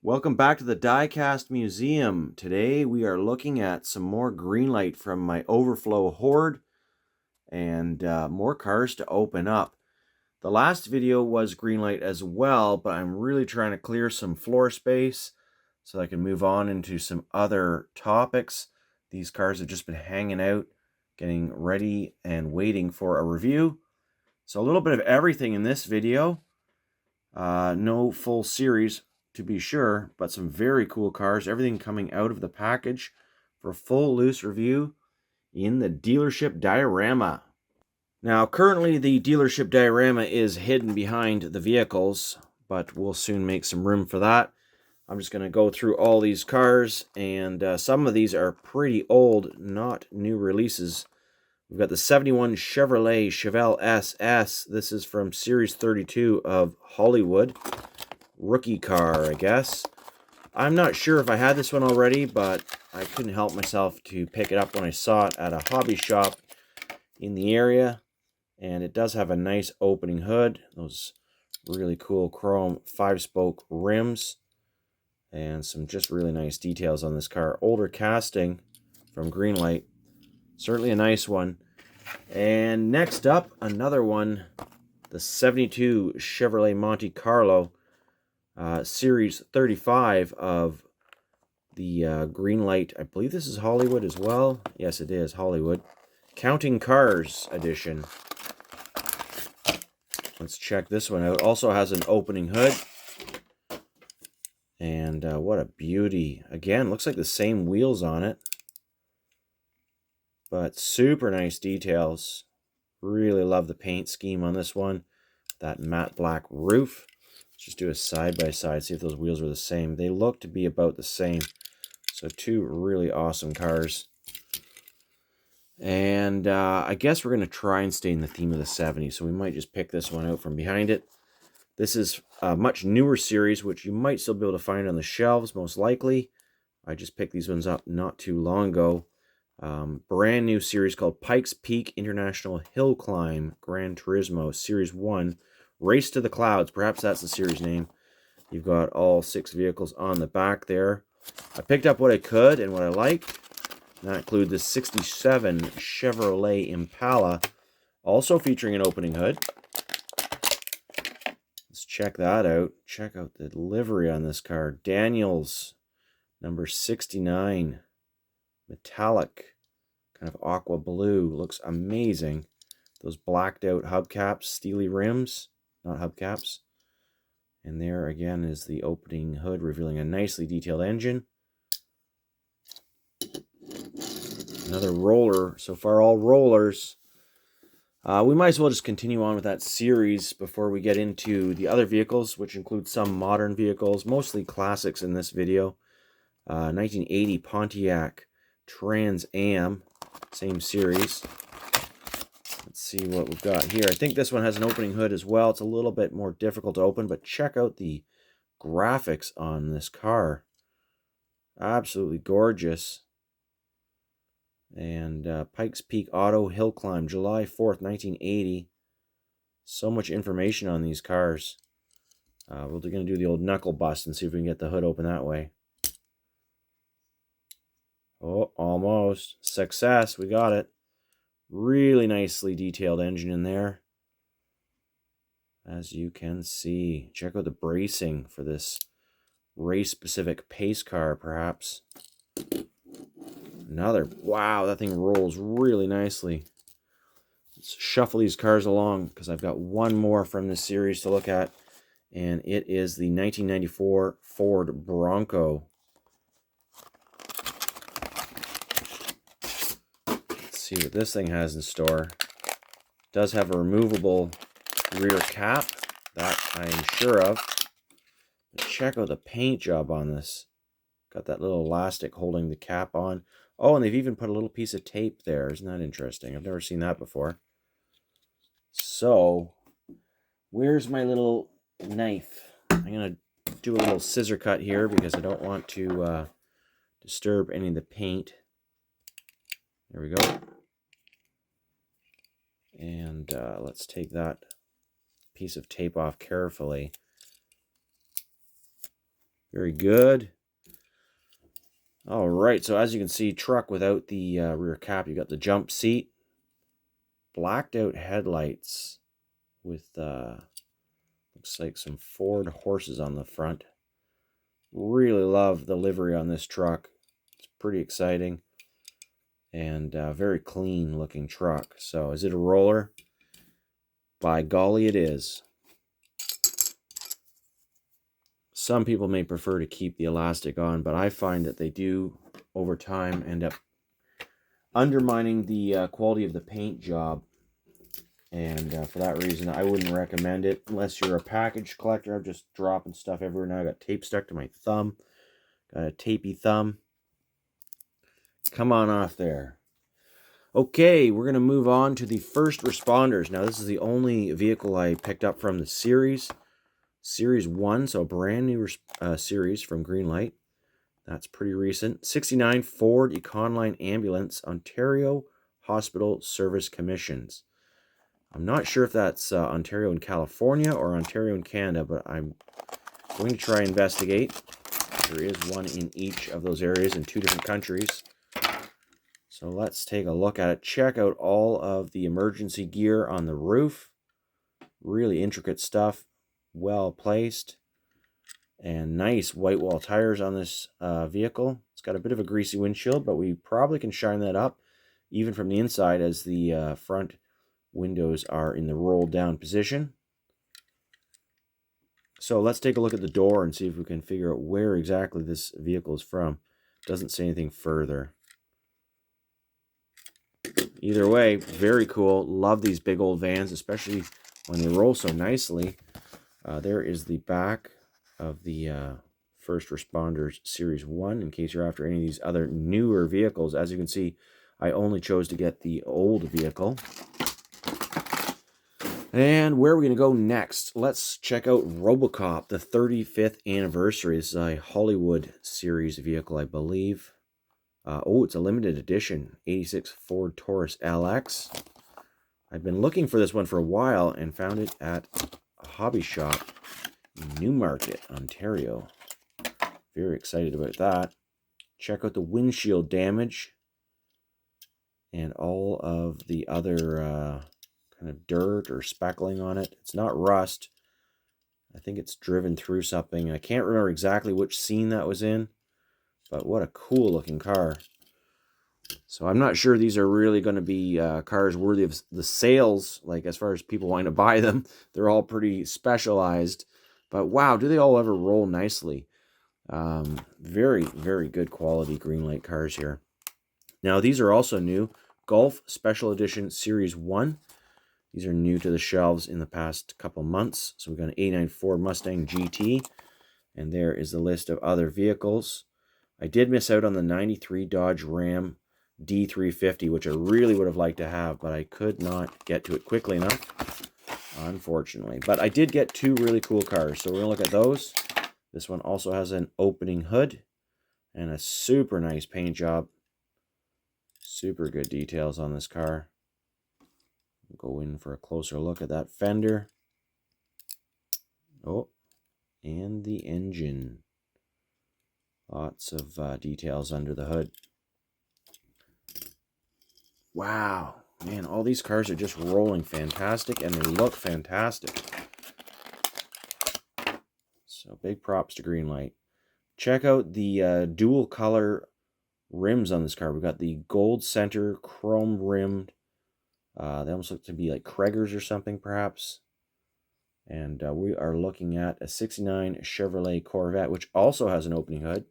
Welcome back to the Diecast Museum. Today we are looking at some more Greenlight from my overflow hoard and more cars to open up. The last video was Greenlight as well, but I'm really trying to clear some floor space so I can move on into some other topics. These cars have just been hanging out, getting ready and waiting for a review. So a little bit of everything in this video. No full series, to be sure, but some very cool cars, everything coming out of the package for a full loose review in the dealership diorama. Now, currently the dealership diorama is hidden behind the vehicles, but we'll soon make some room for that. I'm just going to go through all these cars, and some of these are pretty old, not new releases. We've got the 71 Chevelle SS. This is from Series 32 of Hollywood. Rookie car, I guess. I'm not sure if I had this one already, but I couldn't help myself to pick it up when I saw it at a hobby shop in the area. And it does have a nice opening hood. Those really cool chrome 5-spoke rims. And some just really nice details on this car. Older casting from Greenlight. Certainly a nice one. And next up, another one. The 72 Chevrolet Monte Carlo. Series 35 of the Greenlight. I believe this is Hollywood as well. Yes, it is Hollywood. Counting Cars edition. Let's check this one out. Also has an opening hood. And what a beauty. Again, looks like the same wheels on it. But super nice details. Really love the paint scheme on this one. That matte black roof. Let's just do a side-by-side, see if those wheels are the same. They look to be about the same. So two really awesome cars. And I guess we're going to try and stay in the theme of the 70s. So we might just pick this one out from behind it. This is a much newer series, which you might still be able to find on the shelves, most likely. I just picked these ones up not too long ago. Brand new series called Pikes Peak International Hill Climb Gran Turismo Series 1. Race to the Clouds. Perhaps that's the series name. You've got all 6 vehicles on the back there. I picked up what I could and what I liked. That include the 67 Chevrolet Impala. Also featuring an opening hood. Let's check that out. Check out the livery on this car. Daniels, number 69. Metallic. Kind of aqua blue. Looks amazing. Those blacked out hubcaps, steely rims. Not hubcaps. And there again is the opening hood revealing a nicely detailed engine. Another roller. So far all rollers. We might as well just continue on with that series before we get into the other vehicles, which include some modern vehicles, mostly classics in this video. 1980 Pontiac Trans Am, same series. Let's see what we've got here. I think this one has an opening hood as well. It's a little bit more difficult to open, but check out the graphics on this car. Absolutely gorgeous. And Pikes Peak Auto Hill Climb, July 4th, 1980. So much information on these cars. We're going to do the old knuckle bust and see if we can get the hood open that way. Oh, almost. Success. We got it. Really nicely detailed engine in there. As you can see. Check out the bracing for this race-specific pace car, perhaps. Another. Wow, that thing rolls really nicely. Let's shuffle these cars along because I've got one more from this series to look at. And it is the 1994 Ford Bronco. See what this thing has in store. It does have a removable rear cap, that I am sure of. But check out the paint job on this. Got that little elastic holding the cap on. Oh, and they've even put a little piece of tape there. Isn't that interesting? I've never seen that before. So, where's my little knife? I'm going to do a little scissor cut here because I don't want to disturb any of the paint. There we go. And let's take that piece of tape off carefully. Very good. All right, so as you can see, truck without the rear cap. You got the jump seat, blacked out headlights with looks like some Ford horses on the front. Really love the livery on this truck. It's pretty exciting and very clean looking truck. So is it a roller? By golly, it is. Some people may prefer to keep the elastic on, but I find that they do over time end up undermining the quality of the paint job. And for that reason, I wouldn't recommend it unless you're a package collector. I'm just dropping stuff everywhere now. I got tape stuck to my thumb. Got a tapey thumb. Come on off there. Okay, we're going to move on to the first responders. Now, this is the only vehicle I picked up from the series. Series 1, so a brand new series from Greenlight. That's pretty recent. 69 Ford Econoline Ambulance Ontario Hospital Service Commissions. I'm not sure if that's Ontario and California or Ontario and Canada, but I'm going to try and investigate. There is one in each of those areas in 2 different countries. So let's take a look at it. Check out all of the emergency gear on the roof. Really intricate stuff. Well placed. And nice white wall tires on this vehicle. It's got a bit of a greasy windshield, but we probably can shine that up even from the inside as the front windows are in the roll down position. So let's take a look at the door and see if we can figure out where exactly this vehicle is from. Doesn't say anything further. Either way, very cool. Love these big old vans, especially when they roll so nicely. There is the back of the First Responders Series 1, in case you're after any of these other newer vehicles. As you can see, I only chose to get the old vehicle. And where are we going to go next? Let's check out RoboCop, the 35th anniversary. This is a Hollywood series vehicle, I believe. Oh, it's a limited edition, 86 Ford Taurus LX. I've been looking for this one for a while and found it at a hobby shop in Newmarket, Ontario. Very excited about that. Check out the windshield damage and all of the other kind of dirt or speckling on it. It's not rust. I think it's driven through something. I can't remember exactly which scene that was in, but what a cool looking car. So I'm not sure these are really going to be cars worthy of the sales, like as far as people wanting to buy them. They're all pretty specialized, but wow, do they all ever roll nicely. Very, very good quality Greenlight cars here. Now these are also new. Golf Special Edition Series 1. These are new to the shelves in the past couple months. So we've got an 89 Ford Mustang GT. And there is the list of other vehicles. I did miss out on the 93 Dodge Ram D350, which I really would have liked to have, but I could not get to it quickly enough, unfortunately. But I did get 2 really cool cars, so we're going to look at those. This one also has an opening hood and a super nice paint job. Super good details on this car. Go in for a closer look at that fender. Oh, and the engine. Lots of details under the hood. Wow, man, all these cars are just rolling fantastic and they look fantastic. So big props to Greenlight. Check out the dual color rims on this car. We've got the gold center chrome rimmed. They almost look to be like Craigers or something, perhaps. And we are looking at a 69 Chevrolet Corvette, which also has an opening hood.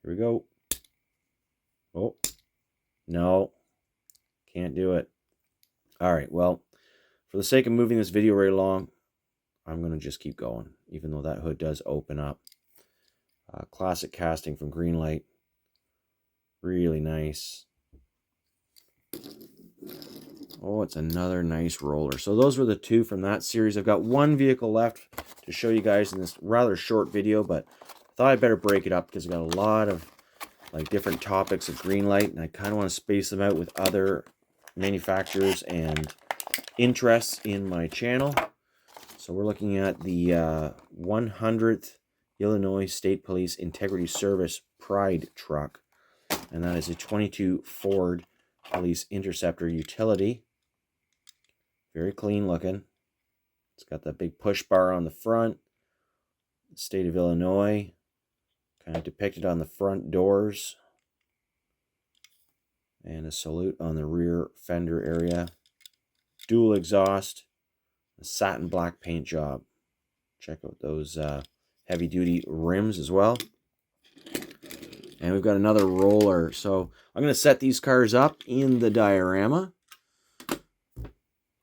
Here we go. Oh, no. Can't do it. All right, well, for the sake of moving this video right along, I'm going to just keep going, even though that hood does open up. Classic casting from Greenlight. Really nice. Oh, it's another nice roller. So those were the 2 from that series. I've got 1 vehicle left to show you guys in this rather short video, but I thought I'd better break it up because I've got a lot of like different topics of Greenlight, and I kind of want to space them out with other manufacturers and interests in my channel. So we're looking at the 100th Illinois State Police Integrity Service Pride truck. And that is a 22 Ford Police Interceptor utility. Very clean looking. It's got that big push bar on the front. State of Illinois, kind of depicted on the front doors. And a salute on the rear fender area. Dual exhaust. A satin black paint job. Check out those heavy duty rims as well. And we've got another roller. So I'm going to set these cars up in the diorama,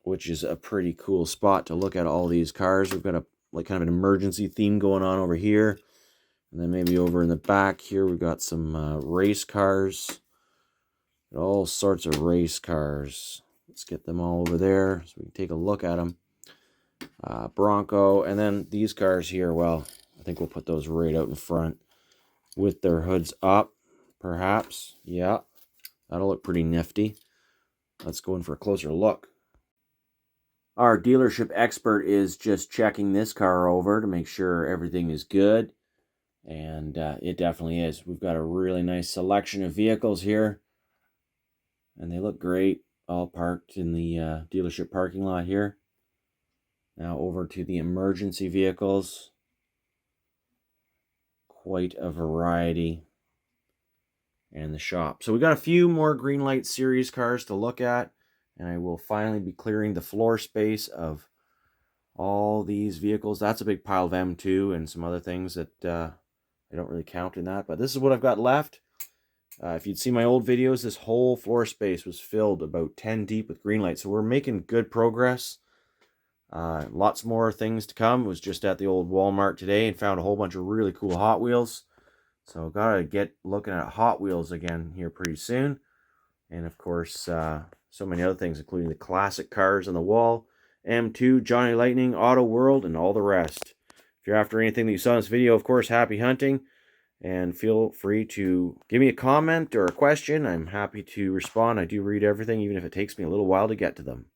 which is a pretty cool spot to look at all these cars. We've got a kind of an emergency theme going on over here. And then maybe over in the back here, we've got some race cars. All sorts of race cars. Let's get them all over there so we can take a look at them. Bronco, and then these cars here, well, I think we'll put those right out in front with their hoods up, perhaps. Yeah, that'll look pretty nifty. Let's go in for a closer look. Our dealership expert is just checking this car over to make sure everything is good, and it definitely is. We've got a really nice selection of vehicles here, and they look great, all parked in the dealership parking lot here. Now over to the emergency vehicles. Quite a variety. And the shop. So we got a few more Greenlight series cars to look at. And I will finally be clearing the floor space of all these vehicles. That's a big pile of M2 and some other things that I don't really count in that. But this is what I've got left. If you'd see my old videos, this whole floor space was filled about 10 deep with Greenlight. So we're making good progress. Lots more things to come. Was just at the old Walmart today and found a whole bunch of really cool Hot Wheels. So gotta get looking at Hot Wheels again here pretty soon. And of course, so many other things, including the classic cars on the wall, M2, Johnny Lightning, Auto World, and all the rest. If you're after anything that you saw in this video, of course, happy hunting. And feel free to give me a comment or a question. I'm happy to respond. I do read everything, even if it takes me a little while to get to them.